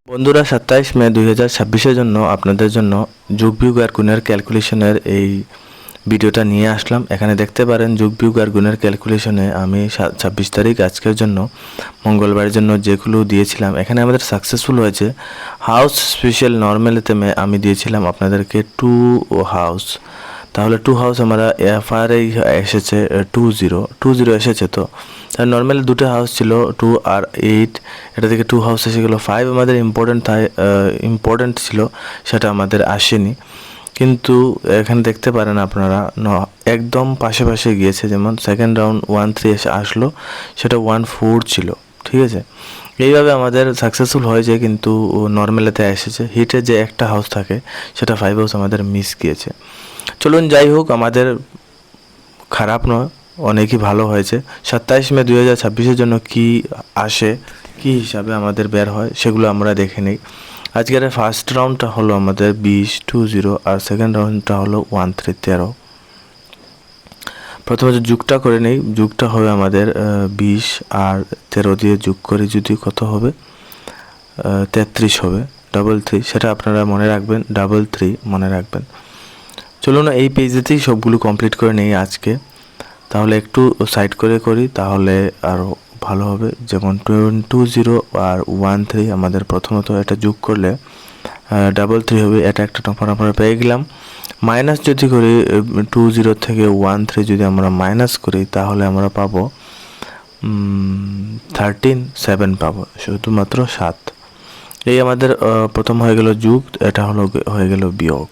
বন্ধুরা 27 মে 2026-এর জন্য আপনাদের জন্য যোগ বিয়োগ আর গুণের ক্যালকুলেশনের এই ভিডিওটা নিয়ে আসলাম। এখানে দেখতে পারেন যোগ বিয়োগ আর গুণের ক্যালকুলেশনে আমি 26 তারিখ আজকের জন্য মঙ্গলবারের জন্য যেগুলো দিয়েছিলাম এখানে আমাদের সাকসেসফুল হয়েছে। হাউস স্পেশাল নর্মালিতে আমি দিয়েছিলাম আপনাদেরকে 2 হাউস, তাহলে 2 হাউস আমরা এফআরএই এসেছে 20 এসেছে। তো তাহলে নর্মালি দুটো হাউস ছিল 2 আর 8, এটা থেকে 2 হাউস এসে গেলো। 5 আমাদের ইম্পর্টেন্ট ছিল, সেটা আমাদের আসেনি। কিন্তু এখানে দেখতে পারেন আপনারা একদম পাশে গিয়েছে, যেমন সেকেন্ড রাউন্ড 1-3 এসে আসলো, সেটা 1-4 ছিল। ঠিক আছে, এইভাবে আমাদের সাকসেসফুল হয়েছে, কিন্তু নর্মালেতে এসেছে। হিটে যে একটা হাউস থাকে সেটা 5 হাউস আমাদের মিস গিয়েছে। চলুন যাই হোক, আমাদের খারাপ নয়, অনেকই ভালো হয়েছে। 27 মে 2026-এর জন্য কি আসে, কি হিসাবে আমাদের বের হয় সেগুলো আমরা দেখে নিই। আজকের ফার্স্ট রাউন্ডটা হলো আমাদের 20 আর সেকেন্ড রাউন্ডটা হলো 13। প্রথমে যুগটা করে নেই, যুগটা হবে আমাদের 20 আর 13 দিয়ে যোগ করে যদি কত হবে 33 হবে। 3 সেটা আপনারা মনে রাখবেন, 3 মনে রাখবেন। চলুন এই পেজেতেই সবগুলো কমপ্লিট করে নেই আজকে, তাহলে একটু সাইড করে করি, তাহলে আরও ভালো হবে। যেমন 20 আর 13 আমাদের প্রথমত এটা যোগ করলে 3 হবে, এটা একটা নম্বর আমরা পেয়ে গেলাম। মাইনাস যদি করি 20 থেকে 13 যদি আমরা মাইনাস করি তাহলে আমরা পাবো 7 পাবো, শুধুমাত্র 7। এই আমাদের প্রথম হয়ে গেল যোগ, এটা হয়ে গেল বিয়োগ।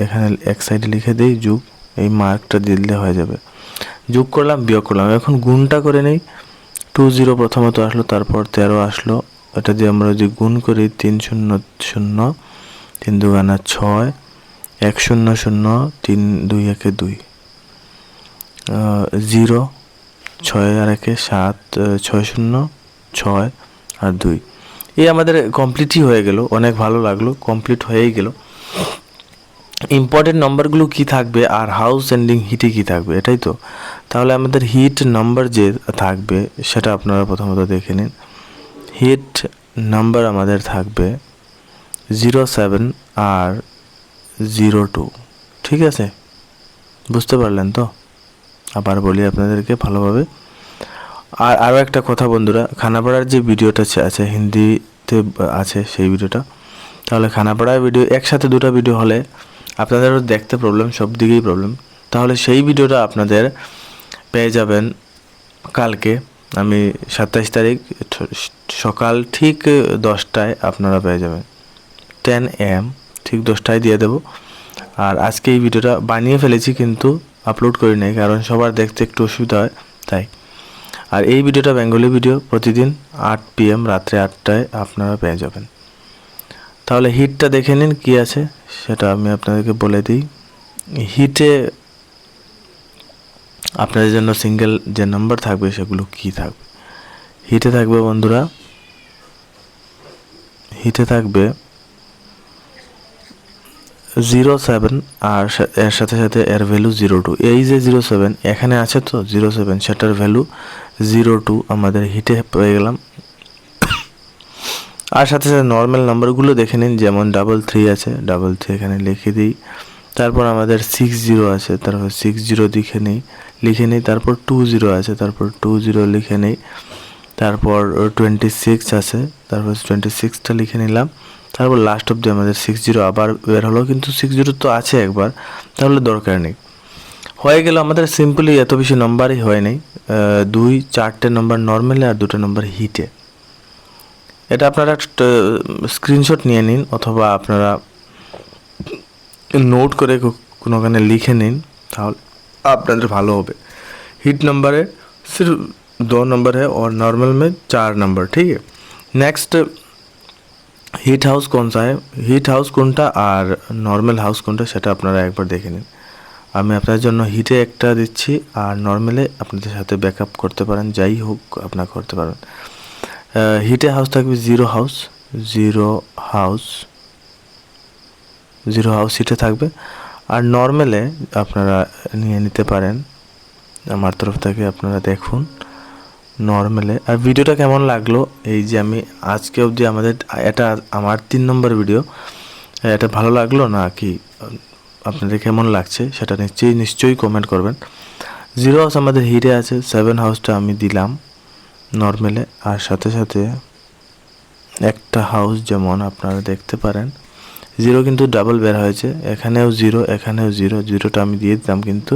এখানে এক সাইডে লিখে দেই যোগ, এই মার্কটা দিলে হয়ে যাবে। যোগ করলাম, বিয়োগ করলাম, এখন গুণটা করে নেই। 20 প্রথমত আসলো, তারপর 13 আসলো, এটা দিয়ে আমরা যদি গুণ করি 3 0 0, 3 2 6, 1 0 0, 3 2 1 2, 0 6 আর 1 7, 6 0 6 আর 2। এই আমাদের কমপ্লিটই হয়ে গেল, অনেক ভালো লাগলো, কমপ্লিট হয়েই গেল। ইম্পর্টেন্ট নাম্বারগুলো কি থাকবে আর হাউস এন্ডিং হিটে কি থাকবে, এটাই তো। তাহলে আমাদের হিট নাম্বার যে থাকবে সেটা আপনারা প্রথমত দেখে নিন। হিট নাম্বার আমাদের থাকবে 07 আর 02। ঠিক আছে, বুঝতে পারলেন তো? আবার বলি আপনাদেরকে ভালোভাবে। আর আরও একটা কথা বন্ধুরা, খানাপাড়ার যে ভিডিওটা আছে হিন্দিতে আছে সেই ভিডিওটা, তাহলে খানাপাড়ার ভিডিও একসাথে দুটো ভিডিও হলে আপনাদেরও দেখতে প্রবলেম, সব দিকেই প্রবলেম। তাহলে সেই ভিডিওটা আপনাদের পেয়ে যাবেন কালকে, আমি 27 তারিখ সকাল ঠিক 10টায় আপনারা পেয়ে যাবেন, 10 AM ঠিক 10টায় দিয়ে দেবো। আর আজকে এই ভিডিওটা বানিয়ে ফেলেছি কিন্তু আপলোড করি নাই, কারণ সবার দেখতে একটু অসুবিধা হয় তাই। আর এই ভিডিওটা বেঙ্গলি ভিডিও, প্রতিদিন 8 PM রাত্রে 8টায় আপনারা পেয়ে যাবেন। তাহলে হিটটা দেখে নিন কি আছে, সেটা আমি আপনাদেরকে বলে দিই। হিটে আপনাদের জন্য সিঙ্গেল যে নাম্বার থাকবে সেগুলো কি থাকবে। হিটে থাকবে বন্ধুরা, হিটে থাকবে 07 আর এর সাথে সাথে এর ভ্যালু 02। এই যে 07 এখানে আছে তো 07, সেটার ভ্যালু 02 আমাদের হিটে পেয়ে গেলাম। আর সাথে সাথে নর্মাল নাম্বারগুলো দেখে নিন, যেমন 3 আছে, 3 এখানে লিখে দিই। তারপর আমাদের 60 আছে, তারপর 60 লিখে নিই। তারপর 20 আছে, তারপর 20 লিখে নিই। তারপর 26 আছে, তারপর 26টা লিখে নিলাম। তারপর লাস্ট অব্দি আমাদের 60 আবার বের হলো, কিন্তু 60 তো আছে একবার, তাহলে দরকার নেই। হয়ে গেল আমাদের সিম্পলি, এত বেশি নাম্বারই হয় নাই, 2-4টে নাম্বার নর্মালে আর 2টা নাম্বার হিটে। এটা আপনারা স্ক্রিনশট নিয়ে নিন, অথবা আপনারা নোট করে কোনোখানে লিখে নিন, তাহলে আপনাদের ভালো হবে। हिट नंबर है सिर्फ 2 नंबर है और नॉर्मल में 4 नंबर। ठीक है, नेक्स्ट হিট হাউস কোন सा है, হিট হাউস কোনটা আর নর্মাল হাউস কোনটা সেটা আপনারা একবার দেখে নিন। আমি আপনাদের জন্য হিটে একটা দিচ্ছি, আর নর্মালে আপনাদের সাথে ব্যাকআপ করতে পারেন, যাই হোক আপনারা করতে পারেন। হিটে হাউস থাকবে 0 হাউস, 0 হাউস হিটে থাকবে। আর নর্মালে আপনারা নিয়ে নিতে পারেন, আমার তরফ থেকে আপনারা দেখুন নর্মালে। আর ভিডিওটা কেমন লাগলো, এই যে আমি আজকে অবধি এটা আমার 3 নম্বর ভিডিও, এটা ভালো লাগলো না কি আপনাদের কেমন লাগছে সেটা নিশ্চয়ই কমেন্ট করবেন। 0 হাউস আমাদের হিরে আছে, 7 হাউসটা আমি দিলাম নর্মালে। আর সাথে সাথে একটা হাউস যেমন আপনারা দেখতে পারেন 0 কিন্তু ডাবল বের হয়েছে, এখানেও 0, এখানেও 0, 0টা আমি দিয়ে দিলাম, কিন্তু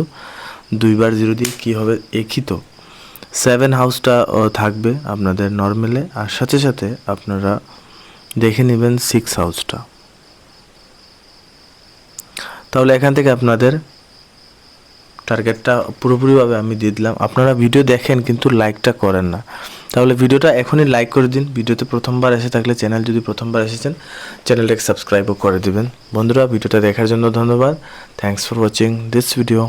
2বার 0 দিয়ে কী হবে, একই তো। 7 হাউসটা থাকবে আপনাদের নর্মালে। আর সাথে সাথে আপনারা দেখে নেবেন 6 হাউসটা। তাহলে এখান থেকে আপনাদের টার্গেটটা পুরোপুরিভাবে আমি দিয়ে দিলাম। আপনারা ভিডিও দেখেন কিন্তু লাইকটা করেন না, তাহলে ভিডিওটা এখনই লাইক করে দিন। ভিডিওতে প্রথমবার এসে থাকলে, চ্যানেল যদি প্রথমবার এসেছেন, চ্যানেলটাকে সাবস্ক্রাইবও করে দিবেন। বন্ধুরা, ভিডিওটা দেখার জন্য ধন্যবাদ। Thanks for watching this video.